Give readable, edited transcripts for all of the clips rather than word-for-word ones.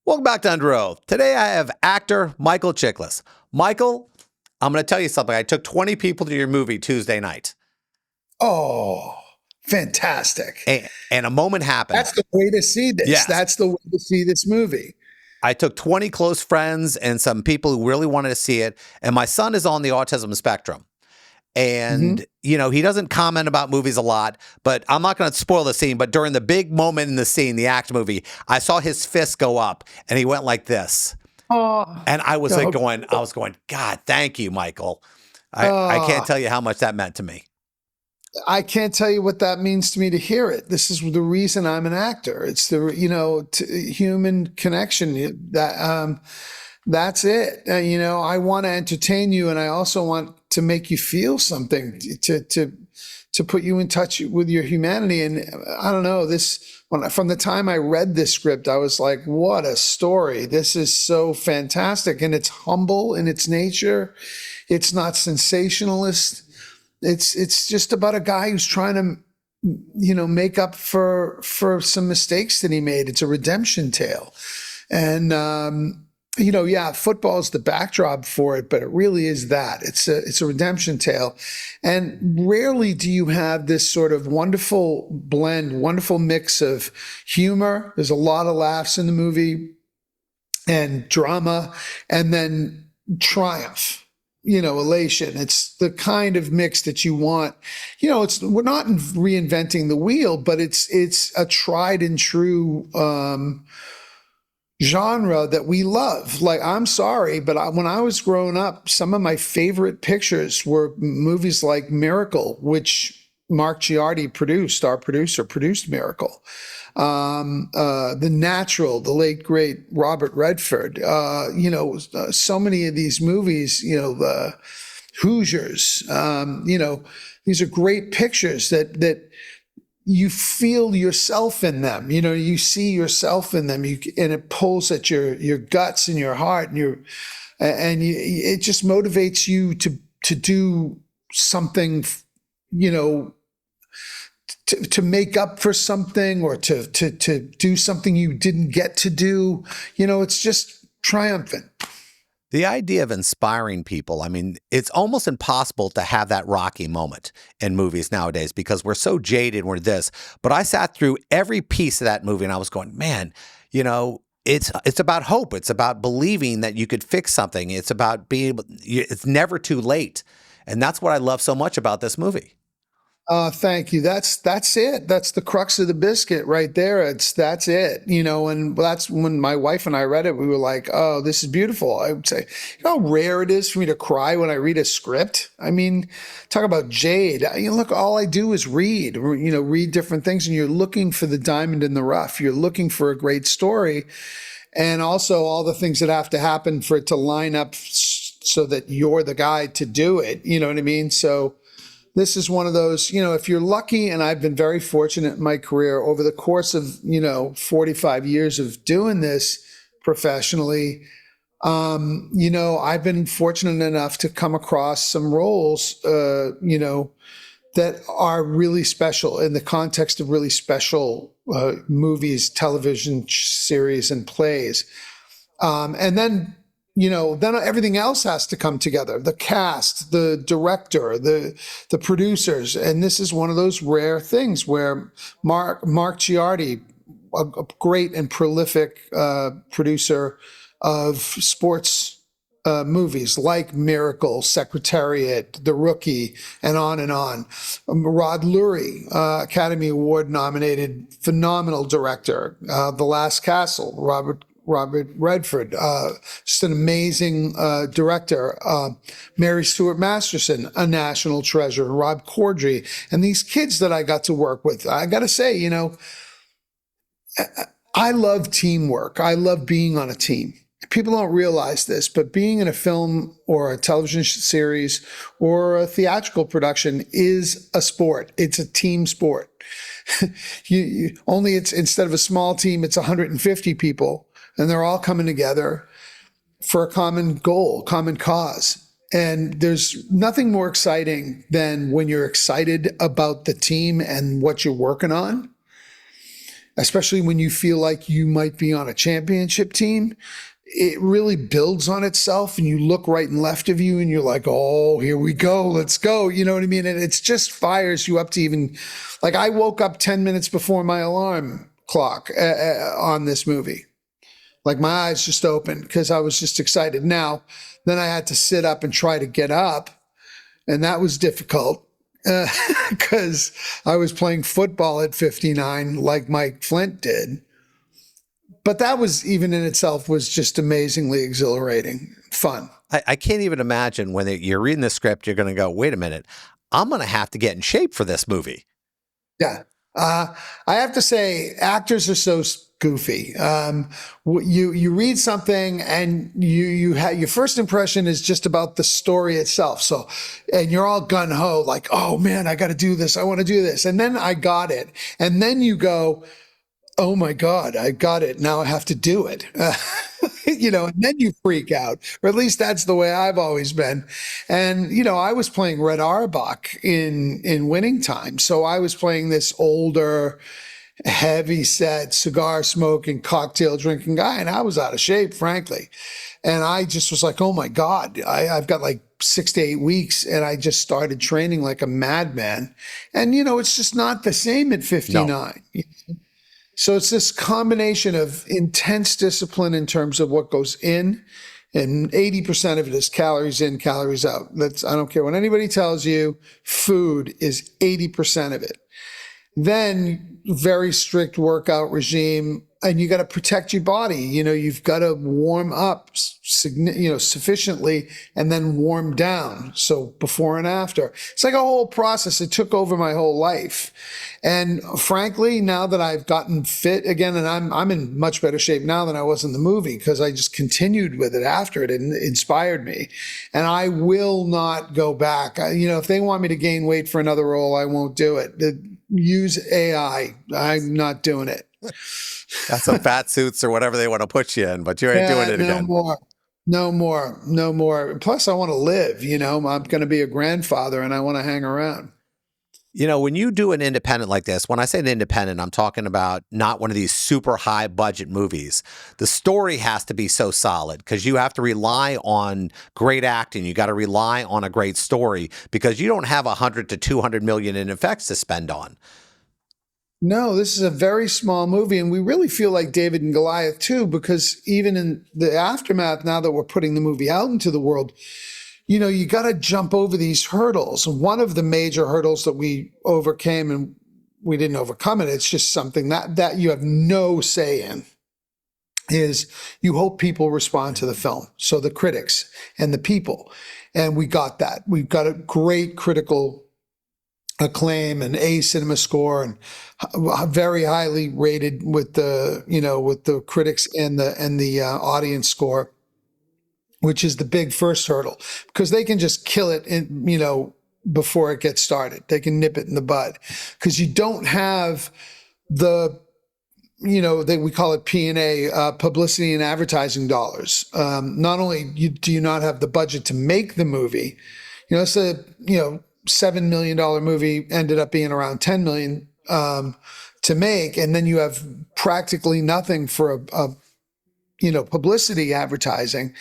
Welcome back to Under Oath. Today I have actor Michael Chiklis. Michael, I'm going to tell you something. I took 20 people to your movie Tuesday night. Oh, fantastic. And a moment happened. That's the way to see this. Yes. That's the way to see this movie. I took 20 close friends and some people who really wanted to see it. And my son is on the autism spectrum. And, he doesn't comment about movies a lot, but I'm not going to spoil the scene. But during the big moment in the scene, the action movie, I saw his fist go up and he went like this. Oh, and I was going, God, thank you, Michael. I can't tell you how much that meant to me. I can't tell you what that means to me to hear it. This is the reason I'm an actor. It's the, human connection. That's it. I want to entertain you, and I also want to make you feel something, to put you in touch with your humanity. And I don't know, from the time I read this script, I was like, what a story. This is so fantastic. And it's humble in its nature. It's not sensationalist. It's just about a guy who's trying to, make up for some mistakes that he made. It's a redemption tale. And, football is the backdrop for it, but it really is that. It's a redemption tale. And rarely do you have this sort of wonderful blend, wonderful mix of humor. There's a lot of laughs in the movie and drama, and then triumph, elation. It's the kind of mix that you want. We're not reinventing the wheel, but it's a tried and true, genre that we love. Like, I'm sorry, but when I was growing up, some of my favorite pictures were movies like Miracle, which Mark Giardi produced. Our producer produced Miracle. The Natural, the late great Robert Redford. So many of these movies. The Hoosiers. These are great pictures that you feel yourself in them. You see yourself in them, and it pulls at your guts and your heart, and it just motivates you to do something, to make up for something, or to do something you didn't get to do. It's just triumphant. The idea of inspiring people, it's almost impossible to have that Rocky moment in movies nowadays because we're so jaded, we're this. But I sat through every piece of that movie and I was going, man, it's about hope. It's about believing that you could fix something. It's about it's never too late. And that's what I love so much about this movie. Thank you. That's it. That's the crux of the biscuit right there. That's it. And that's when my wife and I read it, we were like, oh, this is beautiful. I would say, how rare it is for me to cry when I read a script. Talk about jade. Look, all I do is read different things, and you're looking for the diamond in the rough. You're looking for a great story. And also all the things that have to happen for it to line up so that you're the guy to do it. You know what I mean? So this is one of those, if you're lucky, and I've been very fortunate in my career over the course of, 45 years of doing this professionally, I've been fortunate enough to come across some roles, that are really special in the context of really special movies, television series, and plays. And then everything else has to come together. The cast, the director, the producers. And this is one of those rare things where Mark Giardi, a great and prolific producer of sports movies like Miracle, Secretariat, The Rookie, and on and on. Rod Lurie, Academy Award nominated, phenomenal director. The Last Castle, Robert Redford, just an amazing director. Mary Stuart Masterson, a national treasure. Rob Corddry, and these kids that I got to work with. I got to say, I love teamwork. I love being on a team. People don't realize this, but being in a film or a television series or a theatrical production is a sport. It's a team sport. Only it's instead of a small team, it's 150 people. And they're all coming together for a common goal, common cause. And there's nothing more exciting than when you're excited about the team and what you're working on. especially when you feel like you might be on a championship team, it really builds on itself, and you look right and left of you and you're like, oh, here we go. Let's go. You know what I mean? And it's just fires you up to even, like, I woke up 10 minutes before my alarm clock on this movie. Like, my eyes just opened because I was just excited. Now, then I had to sit up and try to get up, and that was difficult because I was playing football at 59 like Mike Flint did. But that was, even in itself, was just amazingly exhilarating, fun. I can't even imagine when you're reading the script, you're going to go, wait a minute, I'm going to have to get in shape for this movie. Yeah. I have to say, actors are so goofy. You read something and you have, your first impression is just about the story itself. So, and you're all gung ho, like, oh man, I got to do this. I want to do this. And then I got it. And then you go, oh my God, I got it. Now I have to do it. And then you freak out, or at least that's the way I've always been. And, I was playing Red Auerbach in Winning Time. So I was playing this older, heavy set, cigar smoking, cocktail drinking guy. And I was out of shape, frankly. And I just was like, oh my God, I've got like 6 to 8 weeks. And I just started training like a madman. And, it's just not the same at 59. No. So it's this combination of intense discipline in terms of what goes in, and 80% of it is calories in, calories out. I don't care what anybody tells you, food is 80% of it. Then very strict workout regime, and you got to protect your body. You've got to warm up, sufficiently, and then warm down. So before and after, it's like a whole process. It took over my whole life. And frankly, now that I've gotten fit again, and I'm in much better shape now than I was in the movie, because I just continued with it after it, and it inspired me. And I will not go back. If they want me to gain weight for another role, I won't do it. Use AI. I'm not doing it. That's some fat suits or whatever they want to put you in, but you ain't doing it again. No more. Plus, I want to live. I'm going to be a grandfather, and I want to hang around. When you do an independent like this, when I say an independent, I'm talking about not one of these super high budget movies. The story has to be so solid because you have to rely on great acting. You got to rely on a great story because you don't have 100 to 200 million in effects to spend on. No, this is a very small movie, and we really feel like David and Goliath too, because even in the aftermath, now that we're putting the movie out into the world, you got to jump over these hurdles. One of the major hurdles that we overcame, and we didn't overcome it, it's just something that you have no say in, is you hope people respond to the film. So the critics and the people, and we got that. We've got a great critical acclaim and A cinema score, and very highly rated with the critics and the audience score, which is the big first hurdle, because they can just kill it before it gets started. They can nip it in the bud, because you don't have the we call it P&A, publicity and advertising dollars. Not only do you not have the budget to make the movie, it's a $7 million movie ended up being around 10 million to make, and then you have practically nothing for a publicity advertising,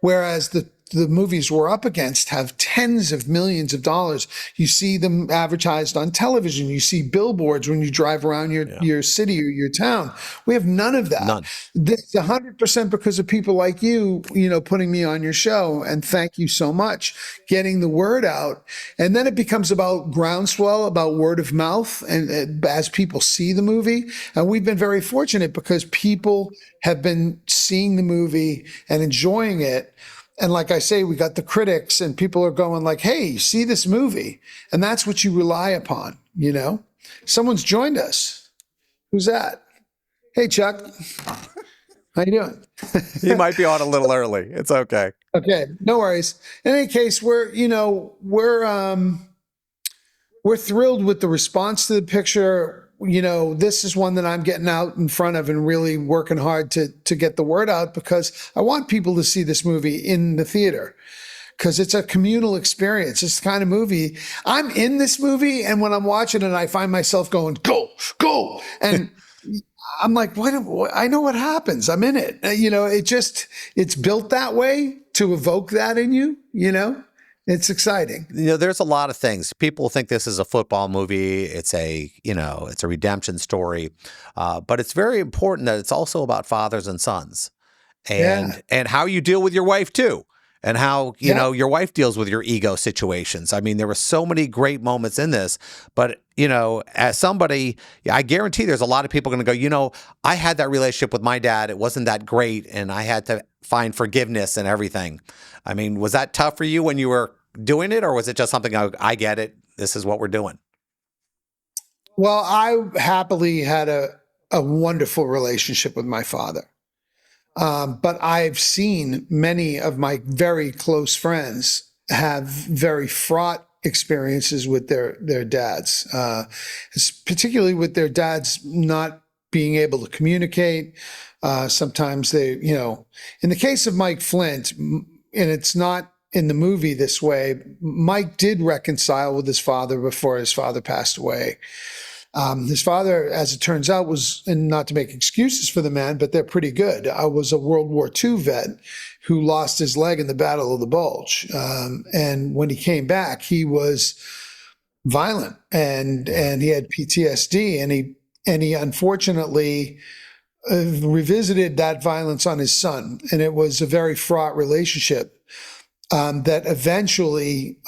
whereas the movies we're up against have tens of millions of dollars. You see them advertised on television. You see billboards when you drive around your city or your town. We have none of that. None. This 100% because of people like you, putting me on your show. And thank you so much, getting the word out. And then it becomes about groundswell, about word of mouth, and as people see the movie. And we've been very fortunate because people have been seeing the movie and enjoying it. And like I say, we got the critics, and people are going like, hey, see this movie. And that's what you rely upon, Someone's joined us. Who's that? Hey, Chuck. How you doing? He might be on a little early. It's okay. Okay, no worries. In any case, we're thrilled with the response to the picture. This is one that I'm getting out in front of and really working hard to get the word out, because I want people to see this movie in the theater, because it's a communal experience. It's the kind of movie, I'm in this movie, and when I'm watching it, I find myself going, go, go. And I'm like, I know what happens. I'm in it. It's built that way to evoke that in you, it's exciting. There's a lot of things. People think this is a football movie. It's a redemption story, but it's very important that it's also about fathers and sons, Yeah. and how you deal with your wife too, and how Yeah. your wife deals with your ego situations. I mean, there were so many great moments in this, but as somebody, I guarantee there's a lot of people going to go, I had that relationship with my dad. It wasn't that great, and I had to find forgiveness and everything. I mean, was that tough for you when you were doing it, or was it just something, I get it, this is what we're doing? Well, I happily had a wonderful relationship with my father. But I've seen many of my very close friends have very fraught experiences with their dads, particularly with their dads not being able to communicate. Sometimes in the case of Mike Flint, and it's not in the movie this way, Mike did reconcile with his father before his father passed away. His father, as it turns out, and not to make excuses for the man, but they're pretty good. I was a World War II vet who lost his leg in the Battle of the Bulge. And when he came back, he was violent and he had PTSD, and he unfortunately revisited that violence on his son. And it was a very fraught relationship that eventually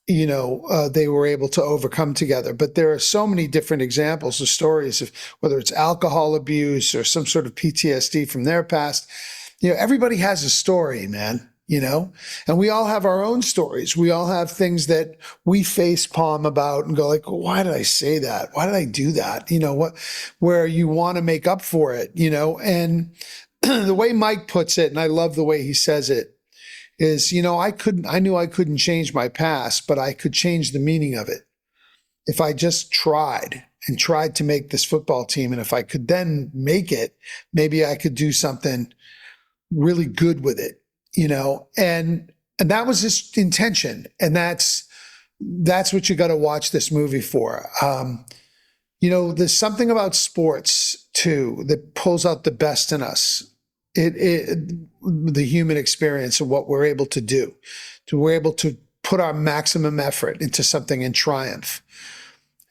they were able to overcome together. But there are so many different examples of stories of whether it's alcohol abuse or some sort of PTSD from their past. Everybody has a story, man, and we all have our own stories. We all have things that we face palm about and go like, well, why did I say that? Why did I do that? Where you want to make up for it, and the way Mike puts it, and I love the way he says it, is, I knew I couldn't change my past, but I could change the meaning of it. If I just tried to make this football team, and if I could then make it, maybe I could do something really good with it, and that was his intention. And that's what you got to watch this movie for. There's something about sports too that pulls out the best in us. The human experience of what we're able to do, we're able to put our maximum effort into something and triumph.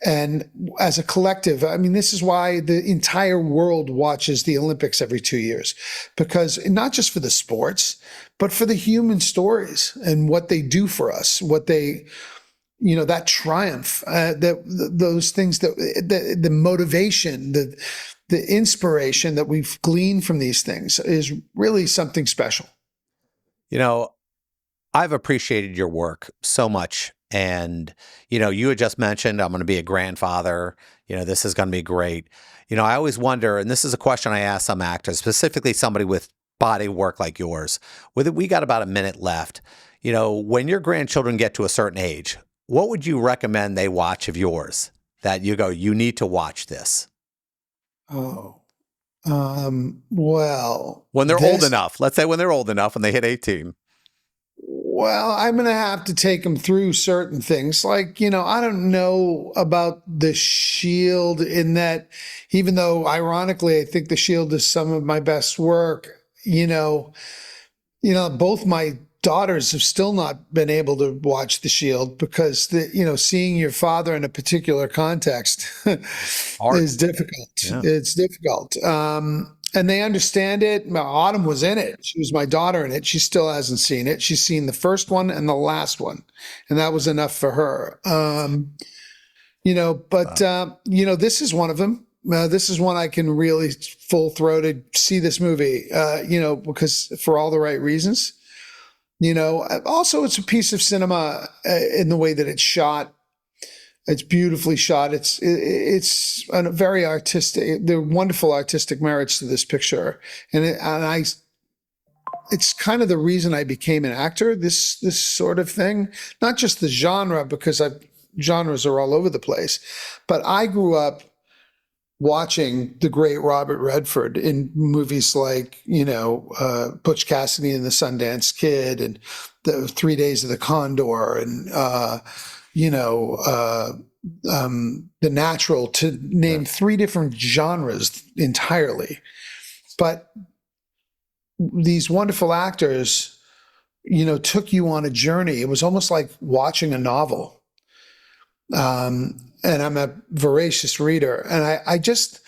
And as a collective, I mean, this is why the entire world watches the Olympics every 2 years, because not just for the sports, but for the human stories and what they do for us, what they, that triumph, those things, the motivation, the inspiration that we've gleaned from these things is really something special. I've appreciated your work so much. And, you had just mentioned, I'm going to be a grandfather. This is going to be great. I always wonder, and this is a question I ask some actors, specifically somebody with body work like yours. We got about a minute left. When your grandchildren get to a certain age, what would you recommend they watch of yours that you go, you need to watch this? Oh, well, when they're old enough, let's say when they're old enough, when they hit 18. Well, I'm going to have to take them through certain things. Like, I don't know about The Shield, in that, even though ironically, I think The Shield is some of my best work, both my daughters have still not been able to watch The Shield because seeing your father in a particular context is difficult. Yeah. It's difficult. And they understand it. Autumn was in it. She was my daughter in it. She still hasn't seen it. She's seen the first one and the last one, and that was enough for her. This is one of them. This is one I can really full-throated see this movie, because for all the right reasons. Also it's a piece of cinema in the way that it's shot. It's beautifully shot. It's a very artistic. There are wonderful artistic merits to this picture, it's kind of the reason I became an actor. This sort of thing, not just the genre, because genres are all over the place, but I grew up watching the great Robert Redford in movies like, Butch Cassidy and the Sundance Kid and the 3 Days of the Condor and, The Natural, to name three different genres entirely. But these wonderful actors, took you on a journey. It was almost like watching a novel. And I'm a voracious reader. And I just,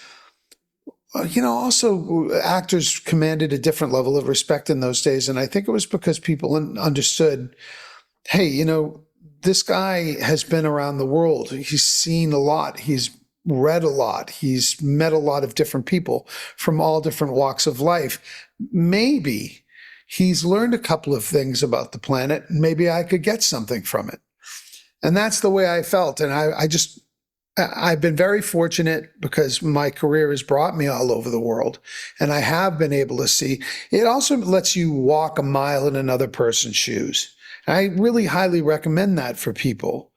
also actors commanded a different level of respect in those days. And I think it was because people understood, hey, this guy has been around the world. He's seen a lot. He's read a lot. He's met a lot of different people from all different walks of life. Maybe he's learned a couple of things about the planet. And maybe I could get something from it. And that's the way I felt. And I've been very fortunate because my career has brought me all over the world. And I have been able to see. It also lets you walk a mile in another person's shoes. I really highly recommend that for people.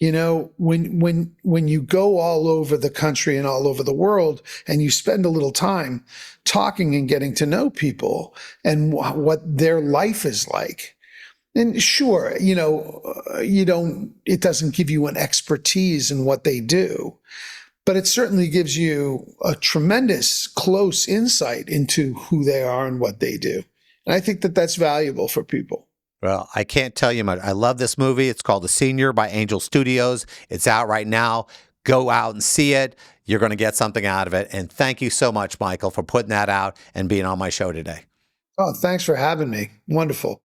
When you go all over the country and all over the world and you spend a little time talking and getting to know people and what their life is like. And sure, it doesn't give you an expertise in what they do, but it certainly gives you a tremendous close insight into who they are and what they do. And I think that that's valuable for people. Well, I can't tell you much. I love this movie. It's called The Senior by Angel Studios. It's out right now. Go out and see it. You're going to get something out of it. And thank you so much, Michael, for putting that out and being on my show today. Oh, thanks for having me. Wonderful.